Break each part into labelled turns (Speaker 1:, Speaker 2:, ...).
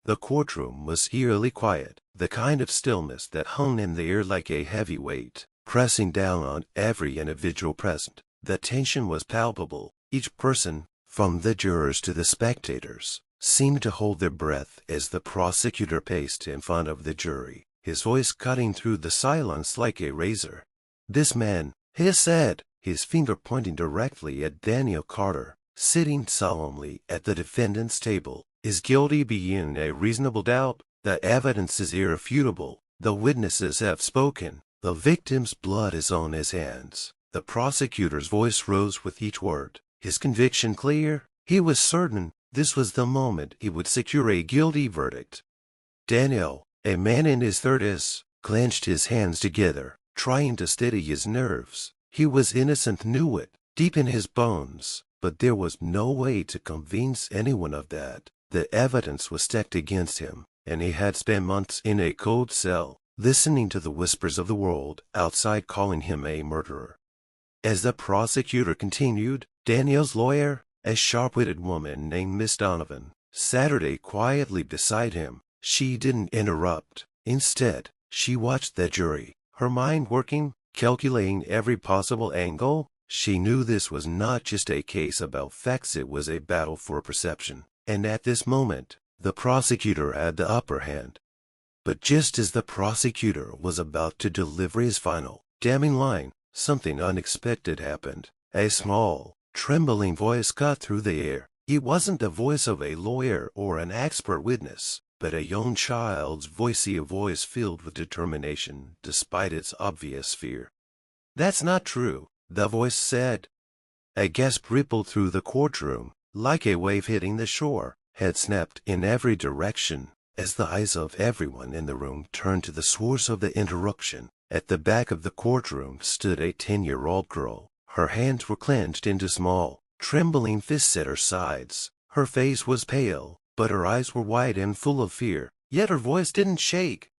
Speaker 1: The courtroom was eerily quiet, the kind of stillness that hung in the air like a heavy weight, pressing down on every individual present. The tension was palpable. Each person, from the jurors to the spectators, seemed to hold their breath as the prosecutor paced in front of the jury, his voice cutting through the silence like a razor. "This man," he said, his finger pointing directly at Daniel Carter, sitting solemnly at the defendant's table, "is guilty beyond a reasonable doubt. The evidence is irrefutable. The witnesses have spoken. The victim's blood is on his hands." The prosecutor's voice rose with each word, his conviction clear. He was certain this was the moment he would secure a guilty verdict. Daniel, a man in his 30s, clenched his hands together, trying to steady his nerves. He was innocent, knew it, deep in his bones, but there was no way to convince anyone of that. The evidence was stacked against him, and he had spent months in a cold cell, listening to the whispers of the world outside calling him a murderer. As the prosecutor continued, Daniel's lawyer, a sharp-witted woman named Miss Donovan, sat quietly beside him. She didn't interrupt. Instead, she watched the jury, her mind working, calculating every possible angle. She knew this was not just a case about facts, it was a battle for perception. And at this moment, the prosecutor had the upper hand. But just as the prosecutor was about to deliver his final, damning line, something unexpected happened. A small, trembling voice cut through the air. It wasn't the voice of a lawyer or an expert witness, but a young child's voice, a voice filled with determination despite its obvious fear. "That's not true," the voice said. A gasp rippled through the courtroom, like a wave hitting the shore. Head snapped in every direction as the eyes of everyone in the room turned to the source of the interruption. At the back of the courtroom stood a 10-year-old girl. Her hands were clenched into small, trembling fists at her sides. Her face was pale, but her eyes were wide and full of fear, yet her voice didn't shake.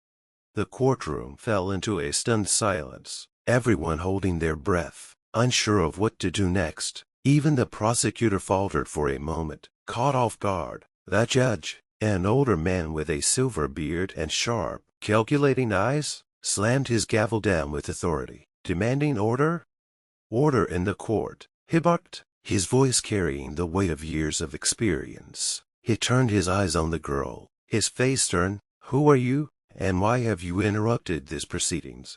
Speaker 1: The courtroom fell into a stunned silence, everyone holding their breath, unsure of what to do next. Even the prosecutor faltered for a moment, caught off guard. The judge, an older man with a silver beard and sharp, calculating eyes, slammed his gavel down with authority, demanding order. "Order in the court," he barked, his voice carrying the weight of years of experience. He turned his eyes on the girl, his face stern. "Who are you, and why have you interrupted these proceedings?"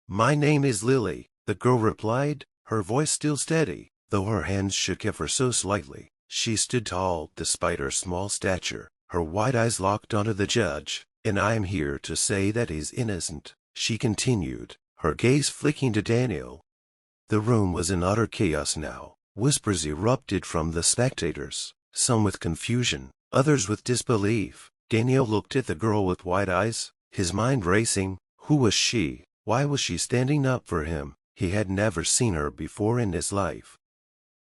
Speaker 1: "My name is Lily," the girl replied, her voice still steady, though her hands shook ever so slightly. She stood tall despite her small stature, her wide eyes locked onto the judge. "And I am here to say that he's innocent," she continued, her gaze flicking to Daniel. The room was in utter chaos now. Whispers erupted from the spectators, some with confusion, others with disbelief. Daniel looked at the girl with wide eyes, his mind racing. Who was she? Why was she standing up for him? He had never seen her before in his life.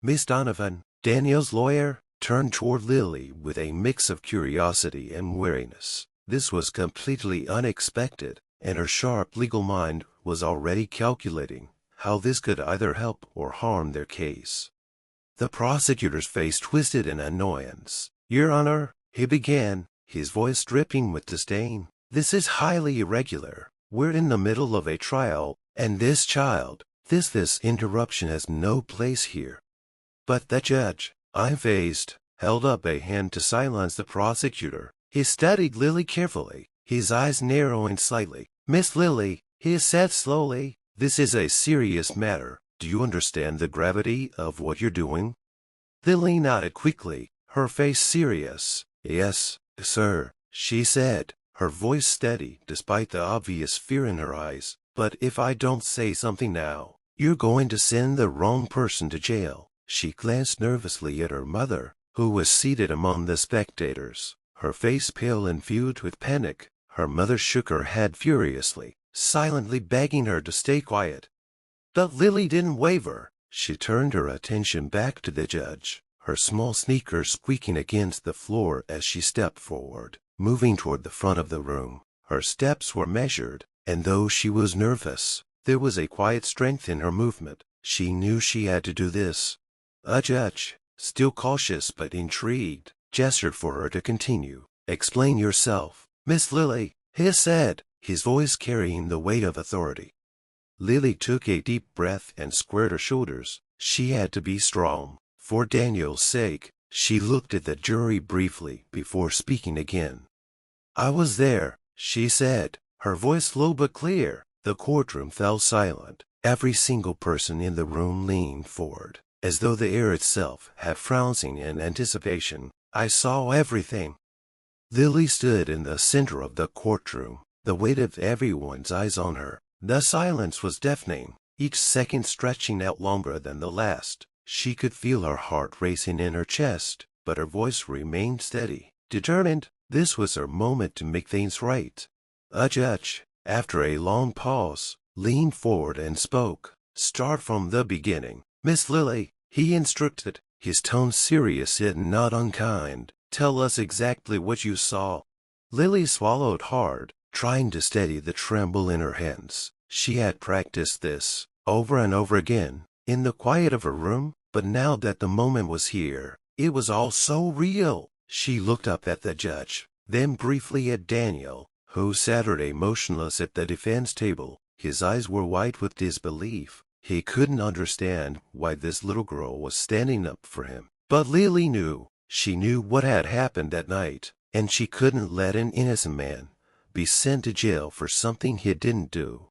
Speaker 1: Miss Donovan, Daniel's lawyer, turned toward Lily with a mix of curiosity and weariness. This was completely unexpected, and her sharp legal mind was already calculating how this could either help or harm their case. The prosecutor's face twisted in annoyance. "Your Honor," he began, his voice dripping with disdain, "this is highly irregular. We're in the middle of a trial, and this child, this interruption has no place here." But the judge, unfazed, held up a hand to silence the prosecutor. He studied Lily carefully, his eyes narrowing slightly. "Miss Lily," he said slowly, "this is a serious matter. Do you understand the gravity of what you're doing?" Lily nodded quickly, her face serious. "Yes, sir," she said, her voice steady despite the obvious fear in her eyes. "But if I don't say something now, you're going to send the wrong person to jail." She glanced nervously at her mother, who was seated among the spectators, her face pale and filled with panic. Her mother shook her head furiously, silently begging her to stay quiet. But Lily didn't waver. She turned her attention back to the judge, her small sneakers squeaking against the floor as she stepped forward, moving toward the front of the room. Her steps were measured, and though she was nervous, there was a quiet strength in her movement. She knew she had to do this. A judge, still cautious but intrigued, gestured for her to continue. Explain yourself, Miss Lily, he said, his voice carrying the weight of authority. Lily took a deep breath and squared her shoulders. She had to be strong. For Daniel's sake, she looked at the jury briefly before speaking again. I was there, she said, her voice low but clear. The courtroom fell silent. Every single person in the room leaned forward, as though the air itself had frowning in anticipation. I saw everything. Lily stood in the center of the courtroom, the weight of everyone's eyes on her. The silence was deafening, each second stretching out longer than the last. She could feel her heart racing in her chest, but her voice remained steady, determined. This was her moment to make things right. A judge, after a long pause, leaned forward and spoke. Start from the beginning, Miss Lily, he instructed, his tone serious yet not unkind. Tell us exactly what you saw. Lily swallowed hard, trying to steady the tremble in her hands. She had practiced this over and over again in the quiet of her room, but now that the moment was here, it was all so real. She looked up at the judge, then briefly at Daniel, who sat motionless at the defense table. His eyes were wide with disbelief. He couldn't understand why this little girl was standing up for him. But Lily knew. She knew what had happened that night, and she couldn't let an innocent man be sent to jail for something he didn't do.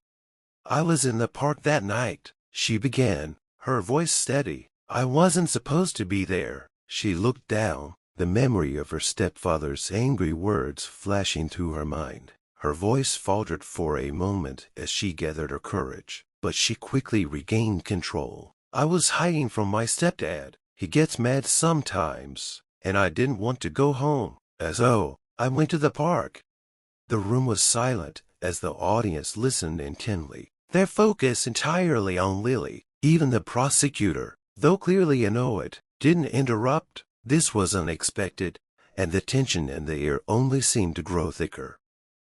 Speaker 1: I was in the park that night, she began, her voice steady. I wasn't supposed to be there. She looked down, the memory of her stepfather's angry words flashing through her mind. Her voice faltered for a moment as she gathered her courage, but she quickly regained control. I was hiding from my stepdad. He gets mad sometimes, and I didn't want to go home, so I went to the park. The room was silent as the audience listened intently, their focus entirely on Lily. Even the prosecutor, though clearly annoyed, didn't interrupt. This was unexpected, and the tension in the air only seemed to grow thicker.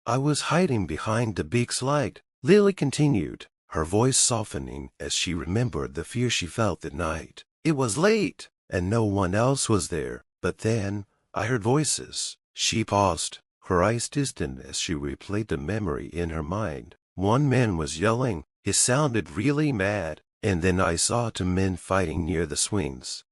Speaker 1: I was hiding behind the big slide, Lily continued, her voice softening as she remembered the fear she felt that night. It was late, and no one else was there, but then I heard voices. She paused, her eyes distant as she replayed the memory in her mind. One man was yelling. He sounded really mad, and then I saw two men fighting near the swings.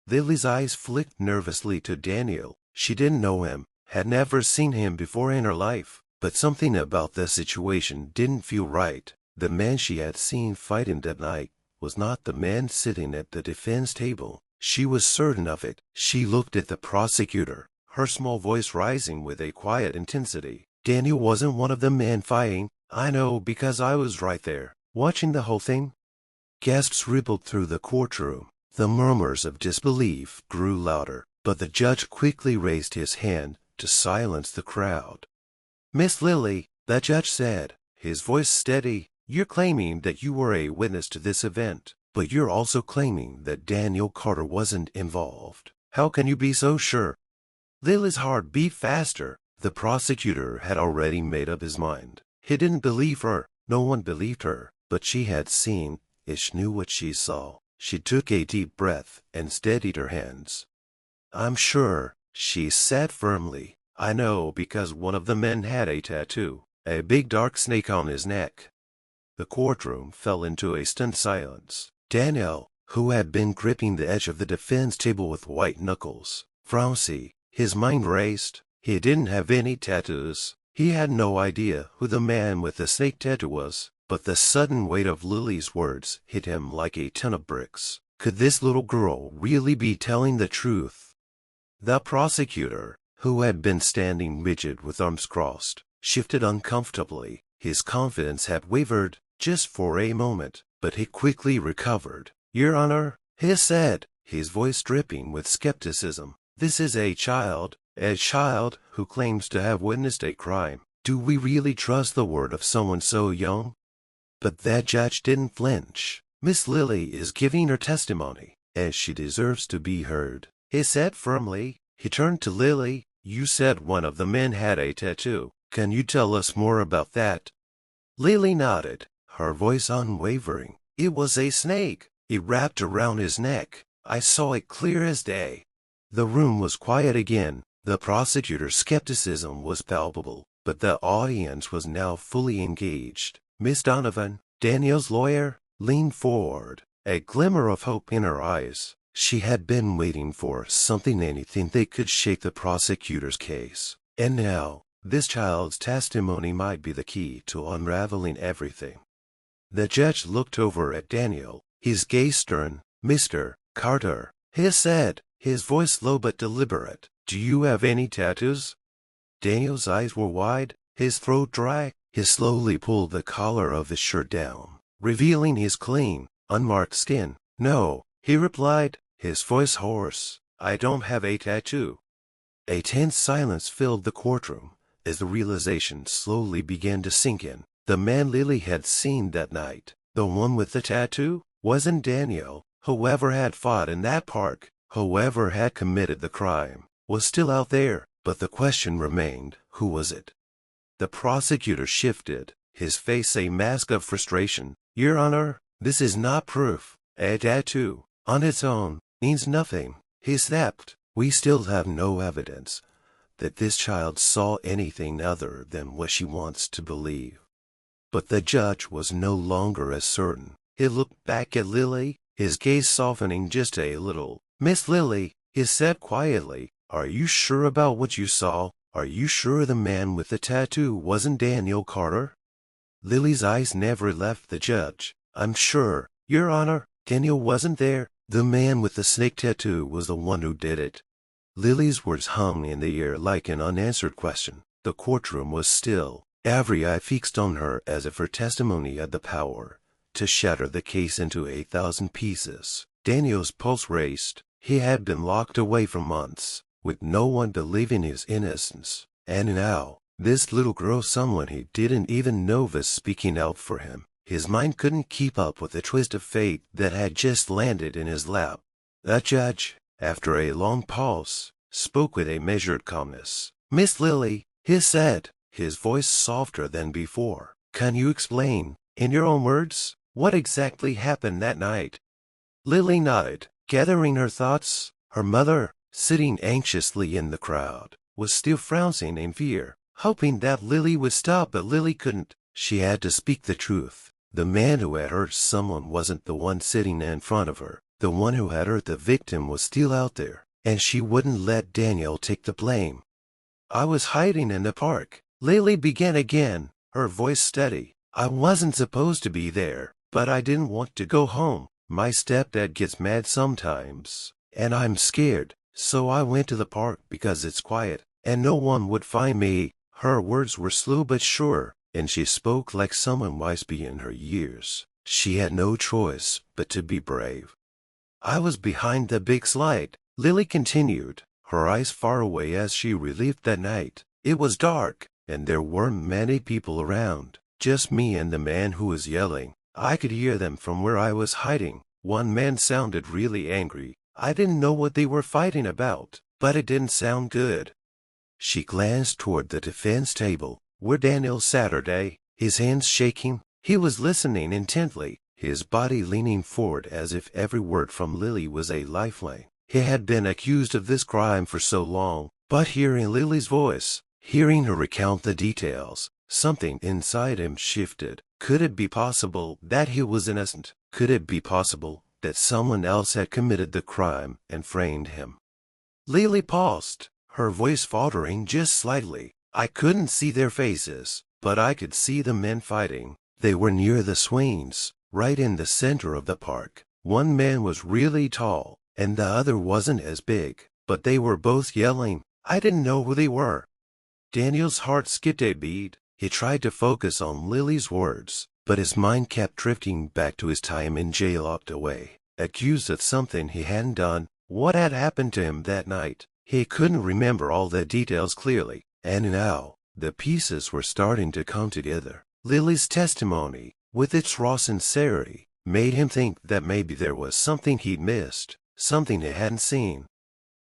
Speaker 1: Lily's eyes flicked nervously to Daniel. She didn't know him, had never seen him before in her life, but something about the situation didn't feel right. The man she had seen fighting that night was not the man sitting at the defense table. She was certain of it. She looked at the prosecutor, her small voice rising with a quiet intensity. Daniel wasn't one of the men fighting. I know because I was right there, watching the whole thing. Gasps rippled through the courtroom. The murmurs of disbelief grew louder, but the judge quickly raised his hand to silence the crowd. Miss Lily, the judge said, his voice steady, you're claiming that you were a witness to this event, but you're also claiming that Daniel Carter wasn't involved. How can you be so sure? Lily's heart beat faster. The prosecutor had already made up his mind. He didn't believe her. No one believed her, but she had seen. She knew what she saw. She took a deep breath and steadied her hands. I'm sure, she said firmly. I know because one of the men had a tattoo, a big dark snake on his neck. The courtroom fell into a stunned silence. Daniel, who had been gripping the edge of the defense table with white knuckles, frowned. His mind raced. He didn't have any tattoos. He had no idea who the man with the snake tattoo was, but the sudden weight of Lily's words hit him like a ton of bricks. Could this little girl really be telling the truth? The prosecutor, who had been standing rigid with arms crossed, shifted uncomfortably. His confidence had wavered just for a moment, but he quickly recovered. Your Honor, he said, his voice dripping with skepticism, this is a child who claims to have witnessed a crime. Do we really trust the word of someone so young? But that judge didn't flinch. Miss Lily is giving her testimony, as she deserves to be heard, he said firmly. He turned to Lily. You said one of the men had a tattoo. Can you tell us more about that? Lily nodded, her voice unwavering. It was a snake. It wrapped around his neck. I saw it clear as day. The room was quiet again. The prosecutor's skepticism was palpable, but the audience was now fully engaged. Miss Donovan, Daniel's lawyer, leaned forward, a glimmer of hope in her eyes. She had been waiting for something, anything that could shake the prosecutor's case. And now, this child's testimony might be the key to unraveling everything. The judge looked over at Daniel, his gaze stern. "Mr. Carter," he said, his voice low but deliberate, "do you have any tattoos?" Daniel's eyes were wide, his throat dry. He slowly pulled the collar of his shirt down, revealing his clean, unmarked skin. "No," he replied, his voice hoarse, "I don't have a tattoo." A tense silence filled the courtroom as the realization slowly began to sink in. The man Lily had seen that night, the one with the tattoo, wasn't Daniel. Whoever had fought in that park, whoever had committed the crime, was still out there, but the question remained, who was it? The prosecutor shifted, his face a mask of frustration. "Your Honor, this is not proof. A tattoo, on its own, means nothing," he snapped. "We still have no evidence that this child saw anything other than what she wants to believe." But the judge was no longer as certain. He looked back at Lily, his gaze softening just a little. "Miss Lily," he said quietly, "are you sure about what you saw? Are you sure the man with the tattoo wasn't Daniel Carter?" Lily's eyes never left the judge. "I'm sure, Your Honor. Daniel wasn't there. The man with the snake tattoo was the one who did it." Lily's words hung in the air like an unanswered question. The courtroom was still, every eye fixed on her as if her testimony had the power to shatter the case into 1,000 pieces. Daniel's pulse raced. He had been locked away for months, with no one believing his innocence. And now, this little girl, someone he didn't even know, was speaking out for him. His mind couldn't keep up with the twist of fate that had just landed in his lap. The judge, after a long pause, spoke with a measured calmness. "Miss Lily," he said, his voice softer than before, "can you explain, in your own words, what exactly happened that night?" Lily nodded, gathering her thoughts. Her mother, sitting anxiously in the crowd, was still frowning in fear, hoping that Lily would stop, but Lily couldn't. She had to speak the truth. The man who had hurt someone wasn't the one sitting in front of her. The one who had hurt the victim was still out there, and she wouldn't let Daniel take the blame. "I was hiding in the park," Lily began again, her voice steady. "I wasn't supposed to be there, but I didn't want to go home. My stepdad gets mad sometimes, and I'm scared, so I went to the park because it's quiet, and no one would find me." Her words were slow but sure, and she spoke like someone wise beyond her years. She had no choice but to be brave. "I was behind the big slide," Lily continued, her eyes far away as she relived that night. "It was dark, and there weren't many people around, just me and the man who was yelling. I could hear them from where I was hiding. One man sounded really angry. I didn't know what they were fighting about, but it didn't sound good." She glanced toward the defense table, where Daniel sat, his hands shaking. He was listening intently, his body leaning forward as if every word from Lily was a lifeline. He had been accused of this crime for so long, but hearing Lily's voice, hearing her recount the details, something inside him shifted. Could it be possible that he was innocent? Could it be possible that someone else had committed the crime and framed him? Lily paused, her voice faltering just slightly. "I couldn't see their faces, but I could see the men fighting. They were near the swings, right in the center of the park. One man was really tall, and the other wasn't as big, but they were both yelling. I didn't know who they were." Daniel's heart skipped a beat. He tried to focus on Lily's words, but his mind kept drifting back to his time in jail, locked away, accused of something he hadn't done. What had happened to him that night? He couldn't remember all the details clearly, and now the pieces were starting to come together. Lily's testimony, with its raw sincerity, made him think that maybe there was something he'd missed, something he hadn't seen.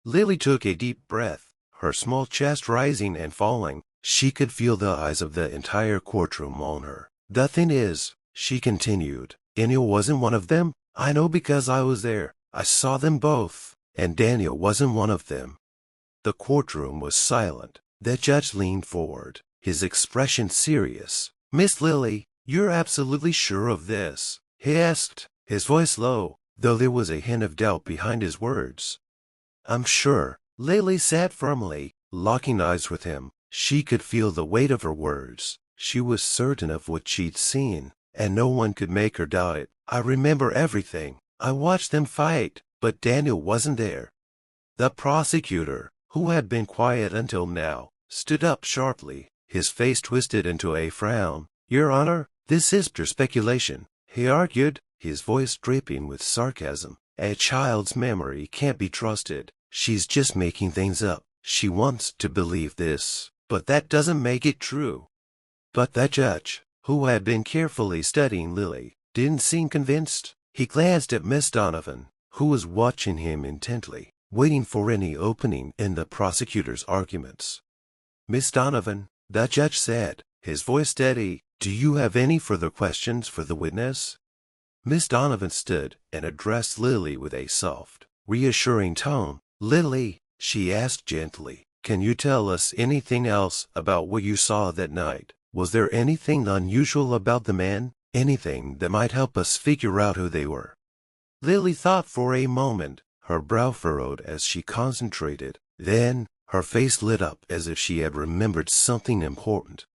Speaker 1: Lily took a deep breath, her small chest rising and falling. She could feel the eyes of the entire courtroom on her. "The thing is," she continued, "Daniel wasn't one of them. I know because I was there. I saw them both, and Daniel wasn't one of them." The courtroom was silent. The judge leaned forward, his expression serious. "Miss Lily, you're absolutely sure of this?" he asked, his voice low, though there was a hint of doubt behind his words. "I'm sure," Lily said firmly, locking eyes with him. She could feel the weight of her words. She was certain of what she'd seen, and no one could make her doubt it. "I remember everything. I watched them fight, but Daniel wasn't there." The prosecutor, who had been quiet until now, stood up sharply, his face twisted into a frown. "Your Honor, this is pure speculation," he argued, his voice dripping with sarcasm. "A child's memory can't be trusted. She's just making things up. She wants to believe this, but that doesn't make it true." But the judge, who had been carefully studying Lily, didn't seem convinced. He glanced at Miss Donovan, who was watching him intently, waiting for any opening in the prosecutor's arguments. "Miss Donovan," the judge said, his voice steady, "do you have any further questions for the witness?" Miss Donovan stood and addressed Lily with a soft, reassuring tone. "Lily," she asked gently, "can you tell us anything else about what you saw that night? Was there anything unusual about the men? Anything that might help us figure out who they were?" Lily thought for a moment, her brow furrowed as she concentrated. Then, her face lit up as if she had remembered something important.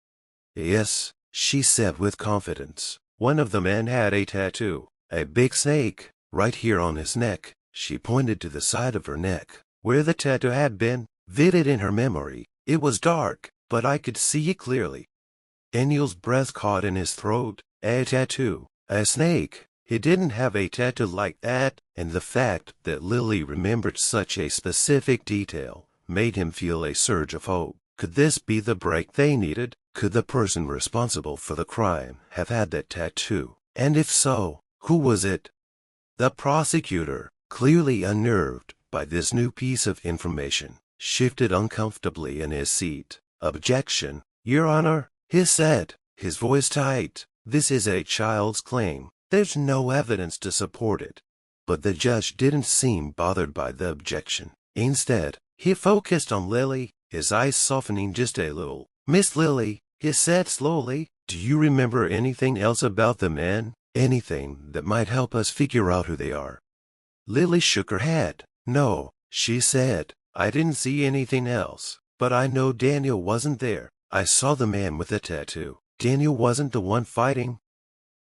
Speaker 1: "Yes," she said with confidence. "One of the men had a tattoo, a big snake, right here on his neck." She pointed to the side of her neck, where the tattoo had been, vivid in her memory. It was dark, but I could see it clearly. Daniel's breath caught in his throat. A tattoo, a snake. He didn't have a tattoo like that, and the fact that Lily remembered such a specific detail made him feel a surge of hope. Could this be the break they needed? Could the person responsible for the crime have had that tattoo? And if so, who was it? The prosecutor, clearly unnerved by this new piece of information, shifted uncomfortably in his seat. "Objection, Your Honor," he said, his voice tight. "This is a child's claim. There's no evidence to support it." But the judge didn't seem bothered by the objection. Instead, he focused on Lily, his eyes softening just a little. "Miss Lily," he said slowly, "do you remember anything else about the men? Anything that might help us figure out who they are?" Lily shook her head. "No," she said, "I didn't see anything else. But I know Daniel wasn't there. I saw the man with the tattoo. Daniel wasn't the one fighting."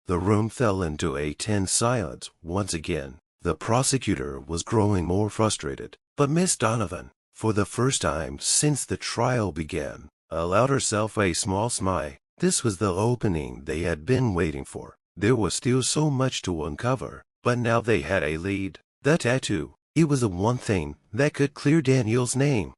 Speaker 1: The room fell into a tense silence once again. The prosecutor was growing more frustrated. But Miss Donovan, for the first time since the trial began, allowed herself a small smile. This was the opening they had been waiting for. There was still so much to uncover, but now they had a lead. The tattoo. It was the one thing that could clear Daniel's name.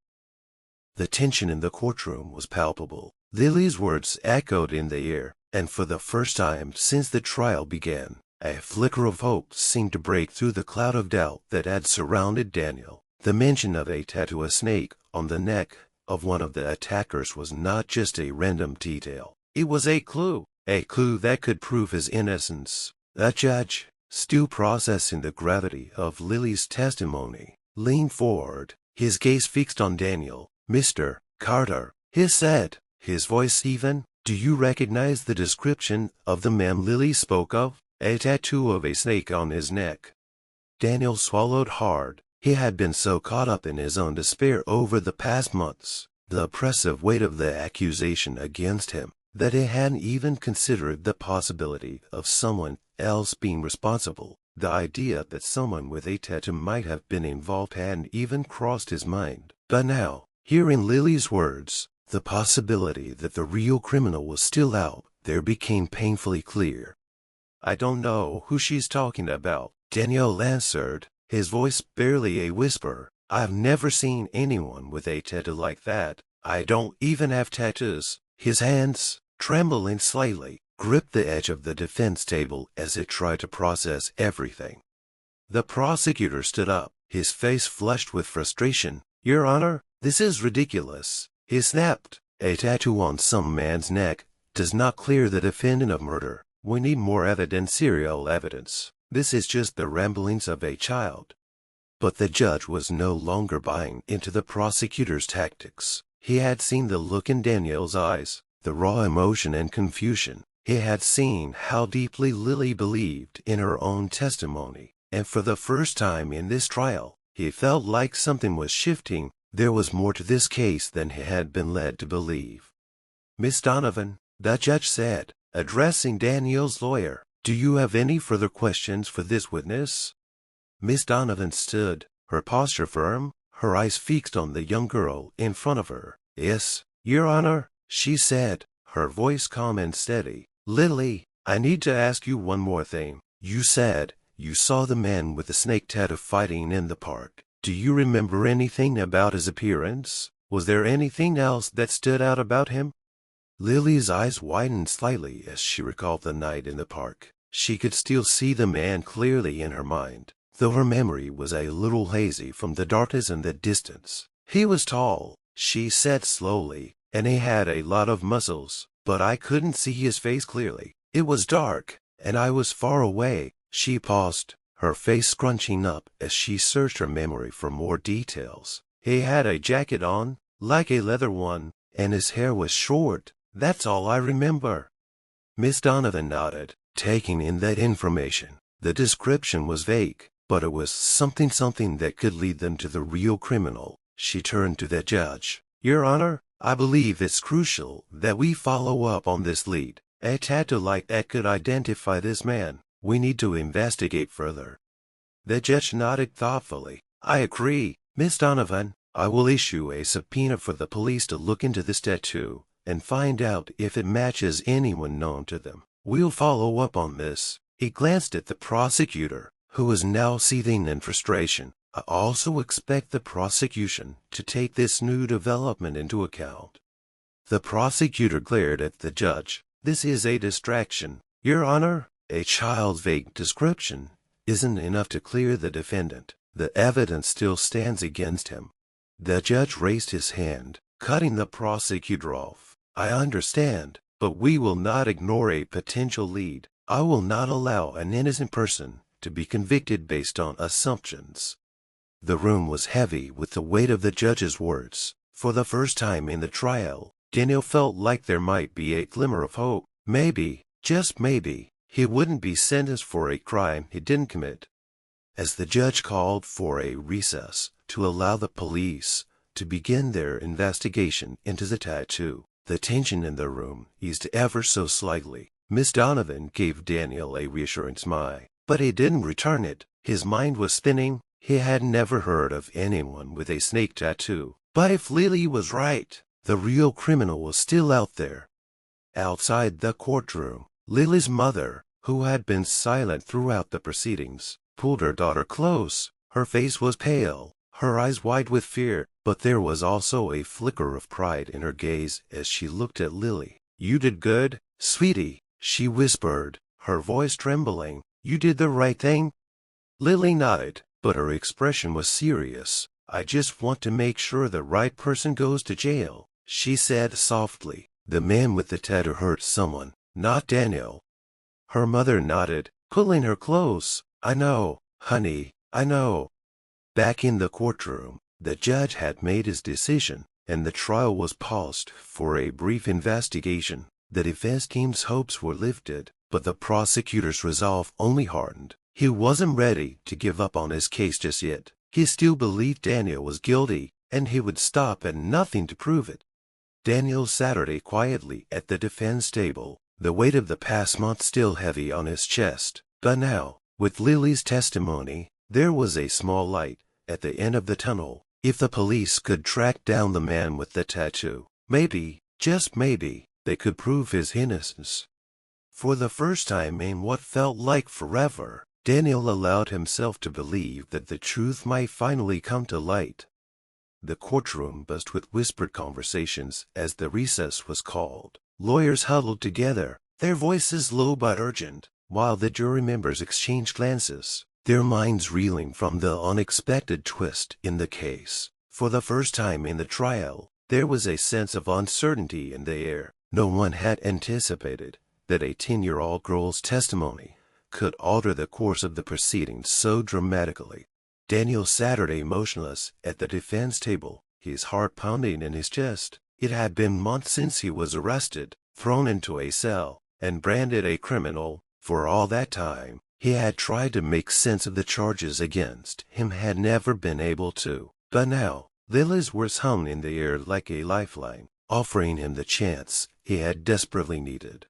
Speaker 1: The tension in the courtroom was palpable. Lily's words echoed in the air, and for the first time since the trial began, a flicker of hope seemed to break through the cloud of doubt that had surrounded Daniel. The mention of a tattoo snake on the neck of one of the attackers was not just a random detail. It was a clue that could prove his innocence. The judge, still processing the gravity of Lily's testimony, leaned forward, his gaze fixed on Daniel. "Mr. Carter," he said, his voice even, "do you recognize the description of the man Lily spoke of? A tattoo of a snake on his neck." Daniel swallowed hard. He had been so caught up in his own despair over the past months, the oppressive weight of the accusation against him, that he hadn't even considered the possibility of someone else being responsible. The idea that someone with a tattoo might have been involved hadn't even crossed his mind. But now, hearing Lily's words, the possibility that the real criminal was still out there became painfully clear. "I don't know who she's talking about," Daniel answered, his voice barely a whisper. "I've never seen anyone with a tattoo like that. I don't even have tattoos." His hands, trembling slightly, gripped the edge of the defense table as it tried to process everything. The prosecutor stood up, his face flushed with frustration. "Your Honor, this is ridiculous," he snapped. "A tattoo on some man's neck does not clear the defendant of murder. We need more evidentiarial evidence. This is just the ramblings of a child." But the judge was no longer buying into the prosecutor's tactics. He had seen the look in Danielle's eyes, the raw emotion and confusion. He had seen how deeply Lily believed in her own testimony, and for the first time in this trial, he felt like something was shifting. There was more to this case than he had been led to believe. "Miss Donovan," the judge said, addressing Danielle's lawyer, "do you have any further questions for this witness?" Miss Donovan stood, her posture firm, her eyes fixed on the young girl in front of her. "Yes, Your Honor," she said, her voice calm and steady. "Lily, I need to ask you one more thing. You said you saw the man with the snake tattoo fighting in the park. Do you remember anything about his appearance? Was there anything else that stood out about him?" Lily's eyes widened slightly as she recalled the night in the park. She could still see the man clearly in her mind, though her memory was a little hazy from the darkness and the distance. "He was tall," she said slowly, "and he had a lot of muscles, but I couldn't see his face clearly. It was dark, and I was far away." She paused, her face scrunching up as she searched her memory for more details. "He had a jacket on, like a leather one, and his hair was short. That's all I remember." Miss Donovan nodded, taking in that information. The description was vague, but it was something that could lead them to the real criminal. She turned to the judge. "Your Honor, I believe it's crucial that we follow up on this lead. A tattoo like that could identify this man. We need to investigate further." The judge nodded thoughtfully. "I agree, Miss Donovan. I will issue a subpoena for the police to look into this tattoo and find out if it matches anyone known to them. We'll follow up on this." He glanced at the prosecutor, who was now seething in frustration. "I also expect the prosecution to take this new development into account." The prosecutor glared at the judge. "This is a distraction, Your Honor. A child's vague description isn't enough to clear the defendant. The evidence still stands against him." The judge raised his hand, cutting the prosecutor off. "I understand, but we will not ignore a potential lead. I will not allow an innocent person to be convicted based on assumptions." The room was heavy with the weight of the judge's words. For the first time in the trial, Daniel felt like there might be a glimmer of hope. Maybe, just maybe, he wouldn't be sentenced for a crime he didn't commit. As the judge called for a recess to allow the police to begin their investigation into the tattoo, the tension in the room eased ever so slightly. Miss Donovan gave Daniel a reassuring smile, but he didn't return it. His mind was spinning. He had never heard of anyone with a snake tattoo. But if Lily was right, the real criminal was still out there. Outside the courtroom, Lily's mother, who had been silent throughout the proceedings, pulled her daughter close. Her face was pale, her eyes wide with fear, but there was also a flicker of pride in her gaze as she looked at Lily. "You did good, sweetie," she whispered, her voice trembling. "You did the right thing." Lily nodded, but her expression was serious. "I just want to make sure the right person goes to jail," she said softly. "The man with the tattoo hurt someone, not Daniel." Her mother nodded, pulling her close. "I know, honey, I know." Back in the courtroom, the judge had made his decision, and the trial was paused for a brief investigation. The defense team's hopes were lifted, but the prosecutor's resolve only hardened. He wasn't ready to give up on his case just yet. He still believed Daniel was guilty, and he would stop at nothing to prove it. Daniel sat quietly at the defense table, the weight of the past month still heavy on his chest. But now, with Lily's testimony, there was a small light at the end of the tunnel. If the police could track down the man with the tattoo, maybe, just maybe, they could prove his innocence. For the first time in what felt like forever, Daniel allowed himself to believe that the truth might finally come to light. The courtroom buzzed with whispered conversations as the recess was called. Lawyers huddled together, their voices low but urgent, while the jury members exchanged glances, their minds reeling from the unexpected twist in the case. For the first time in the trial, there was a sense of uncertainty in the air. No one had anticipated that a 10-year-old girl's testimony could alter the course of the proceedings so dramatically. Daniel sat emotionless at the defense table, his heart pounding in his chest. It had been months since he was arrested, thrown into a cell, and branded a criminal. For all that time, he had tried to make sense of the charges against him, had never been able to. But now, Lily's words hung in the air like a lifeline, offering him the chance he had desperately needed.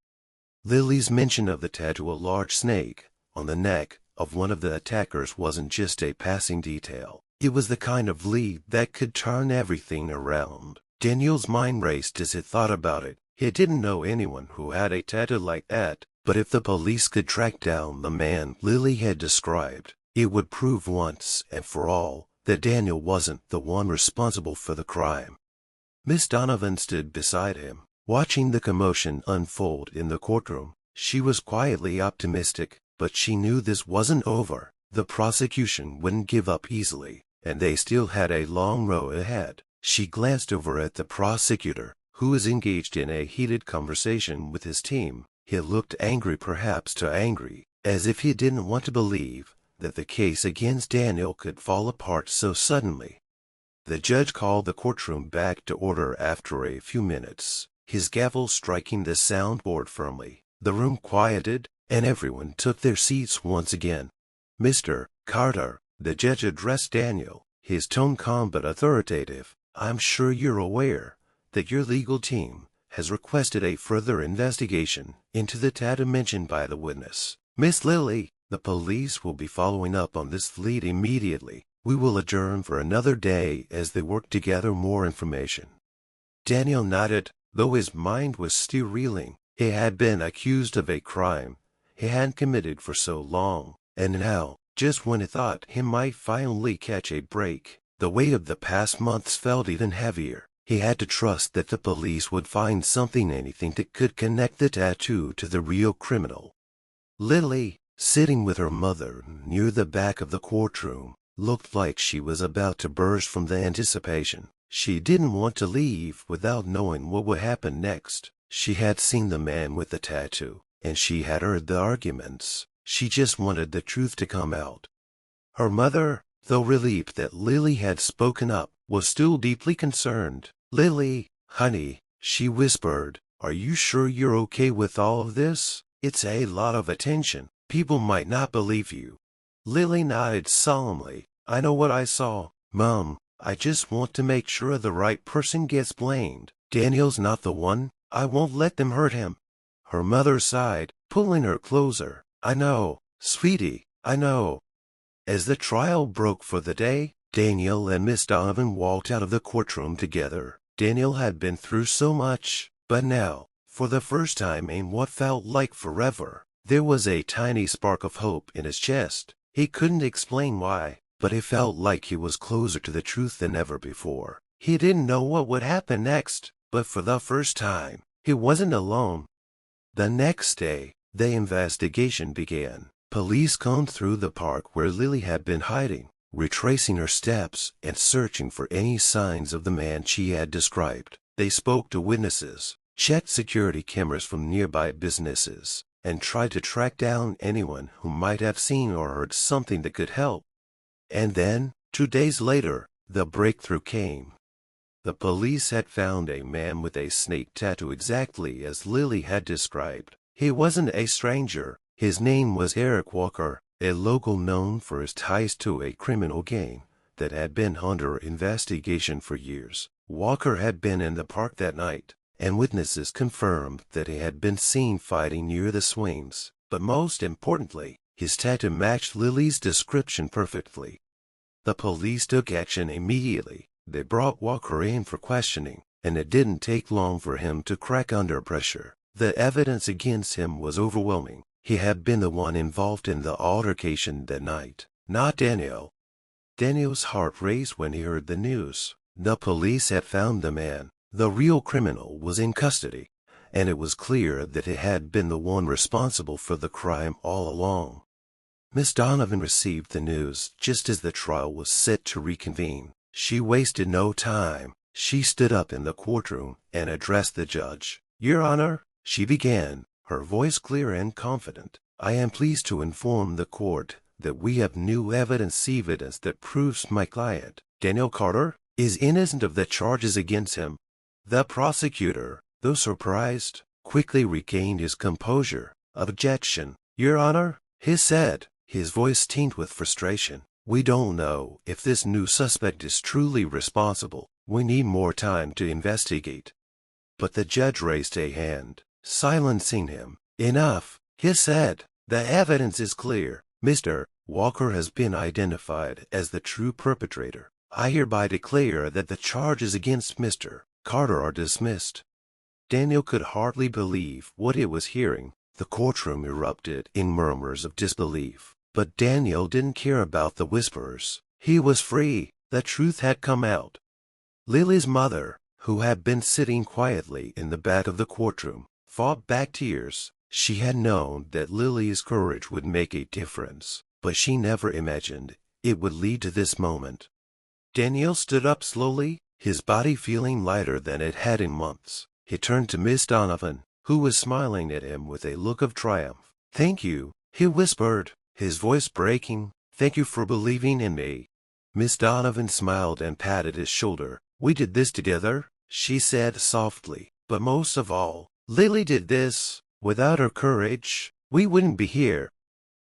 Speaker 1: Lily's mention of the tattoo, a large snake, on the neck of one of the attackers wasn't just a passing detail. It was the kind of lead that could turn everything around. Daniel's mind raced as he thought about it. He didn't know anyone who had a tattoo like that, but if the police could track down the man Lily had described, it would prove once and for all that Daniel wasn't the one responsible for the crime. Miss Donovan stood beside him, watching the commotion unfold in the courtroom. She was quietly optimistic, but she knew this wasn't over. The prosecution wouldn't give up easily, and they still had a long road ahead. She glanced over at the prosecutor, who was engaged in a heated conversation with his team. He looked angry, perhaps too angry, as if he didn't want to believe that the case against Daniel could fall apart so suddenly. The judge called the courtroom back to order after a few minutes, his gavel striking the soundboard firmly. The room quieted, and everyone took their seats once again. "Mr. Carter," the judge addressed Daniel, his tone calm but authoritative, "I'm sure you're aware that your legal team has requested a further investigation into the tattoo mentioned by the witness, Miss Lily. The police will be following up on this lead immediately. We will adjourn for another day as they work to gather more information." Daniel nodded, though his mind was still reeling. He had been accused of a crime he hadn't committed for so long, and now, just when he thought he might finally catch a break, the weight of the past months felt even heavier. He had to trust that the police would find something, anything that could connect the tattoo to the real criminal. Lily, sitting with her mother near the back of the courtroom, looked like she was about to burst from the anticipation. She didn't want to leave without knowing what would happen next. She had seen the man with the tattoo, and she had heard the arguments. She just wanted the truth to come out. Her mother, though relieved that Lily had spoken up, was still deeply concerned. "Lily, honey," she whispered, "are you sure you're okay with all of this? It's a lot of attention. People might not believe you." Lily nodded solemnly. "I know what I saw, Mom. I just want to make sure the right person gets blamed. Daniel's not the one. I won't let them hurt him." Her mother sighed, pulling her closer. "I know, sweetie, I know." As the trial broke for the day, Daniel and Miss Donovan walked out of the courtroom together. Daniel had been through so much, but now, for the first time in what felt like forever, there was a tiny spark of hope in his chest. He couldn't explain why, but it felt like he was closer to the truth than ever before. He didn't know what would happen next, but for the first time, he wasn't alone. The next day, the investigation began. Police combed through the park where Lily had been hiding, retracing her steps and searching for any signs of the man she had described. They spoke to witnesses, checked security cameras from nearby businesses, and tried to track down anyone who might have seen or heard something that could help. And then, 2 days later, the breakthrough came. The police had found a man with a snake tattoo exactly as Lily had described. He wasn't a stranger. His name was Eric Walker, a local known for his ties to a criminal gang that had been under investigation for years. Walker had been in the park that night, and witnesses confirmed that he had been seen fighting near the swings. But most importantly, his tattoo matched Lily's description perfectly. The police took action immediately. They brought Walker in for questioning, and it didn't take long for him to crack under pressure. The evidence against him was overwhelming. He had been the one involved in the altercation that night, not Daniel. Daniel's heart raced when he heard the news. The police had found the man. The real criminal was in custody, and it was clear that he had been the one responsible for the crime all along. Miss Donovan received the news just as the trial was set to reconvene. She wasted no time. She stood up in the courtroom and addressed the judge. "Your Honor," she began, her voice clear and confident, "I am pleased to inform the court that we have new evidence that proves my client, Daniel Carter, is innocent of the charges against him. The prosecutor, though surprised, quickly regained his composure. Objection, Your Honor, he said, his voice tinged with frustration. We don't know if this new suspect is truly responsible. We need more time to investigate. But the judge raised a hand, silencing him. Enough, he said. The evidence is clear. Mr. Walker has been identified as the true perpetrator. I hereby declare that the charges against Mr. Carter are dismissed. Daniel could hardly believe what he was hearing. The courtroom erupted in murmurs of disbelief. But Daniel didn't care about the whispers. He was free. The truth had come out. Lily's mother, who had been sitting quietly in the back of the courtroom, fought back tears. She had known that Lily's courage would make a difference, but she never imagined it would lead to this moment. Daniel stood up slowly, his body feeling lighter than it had in months. He turned to Miss Donovan, who was smiling at him with a look of triumph. "Thank you," he whispered, his voice breaking. "Thank you for believing in me." Miss Donovan smiled and patted his shoulder. "We did this together," she said softly. "But most of all, Lily did this. Without her courage, we wouldn't be here."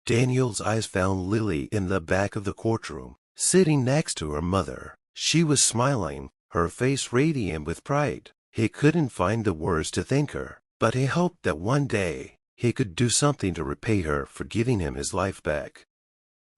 Speaker 1: Daniel's eyes found Lily in the back of the courtroom, sitting next to her mother. She was smiling, her face radiant with pride. He couldn't find the words to thank her, but he hoped that one day he could do something to repay her for giving him his life back.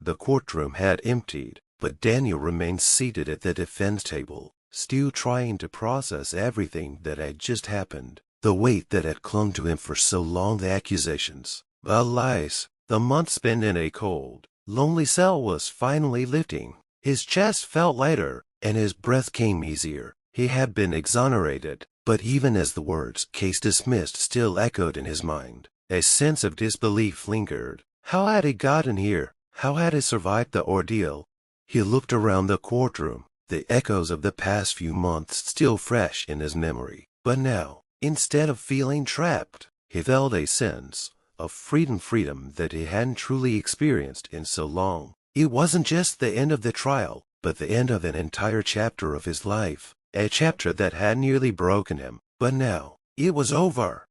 Speaker 1: The courtroom had emptied, but Daniel remained seated at the defense table, still trying to process everything that had just happened. The weight that had clung to him for so long, the accusations, the lies, the months spent in a cold, lonely cell was finally lifting. His chest felt lighter, and his breath came easier. He had been exonerated, but even as the words "case dismissed" still echoed in his mind, a sense of disbelief lingered. How had he gotten here? How had he survived the ordeal? He looked around the courtroom, the echoes of the past few months still fresh in his memory. But now, instead of feeling trapped, he felt a sense of freedom that he hadn't truly experienced in so long. It wasn't just the end of the trial, but the end of an entire chapter of his life, a chapter that had nearly broken him. But now, it was over.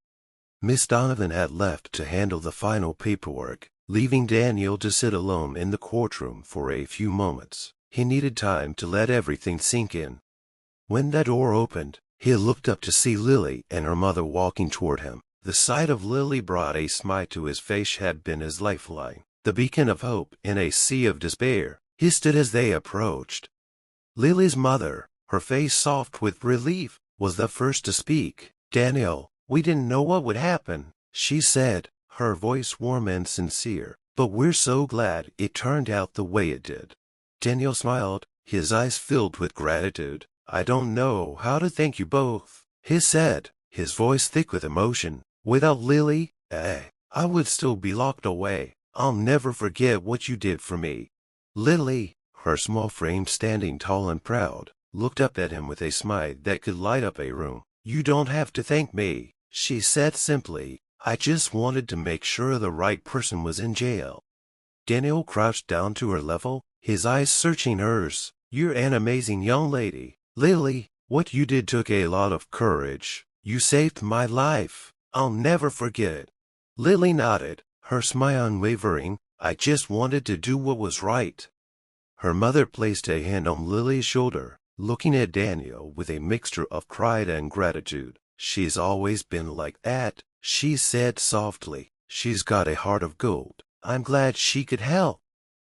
Speaker 1: Miss Donovan had left to handle the final paperwork, leaving Daniel to sit alone in the courtroom for a few moments. He needed time to let everything sink in. When the door opened, he looked up to see Lily and her mother walking toward him. The sight of Lily brought a smile to his face. Had been his lifeline, the beacon of hope in a sea of despair. He stood as they approached. Lily's mother, her face soft with relief, was the first to speak. "Daniel, we didn't know what would happen," she said, her voice warm and sincere. "But we're so glad it turned out the way it did." Daniel smiled, his eyes filled with gratitude. "I don't know how to thank you both," he said, his voice thick with emotion. "Without Lily, I would still be locked away. I'll never forget what you did for me." Lily, her small frame standing tall and proud, looked up at him with a smile that could light up a room. "You don't have to thank me," she said simply. "I just wanted to make sure the right person was in jail." Daniel crouched down to her level, his eyes searching hers. "You're an amazing young lady, Lily. What you did took a lot of courage. You saved my life. I'll never forget it." Lily nodded, her smile unwavering. "I just wanted to do what was right." Her mother placed a hand on Lily's shoulder, looking at Daniel with a mixture of pride and gratitude. "She's always been like that," she said softly. "She's got a heart of gold. I'm glad she could help."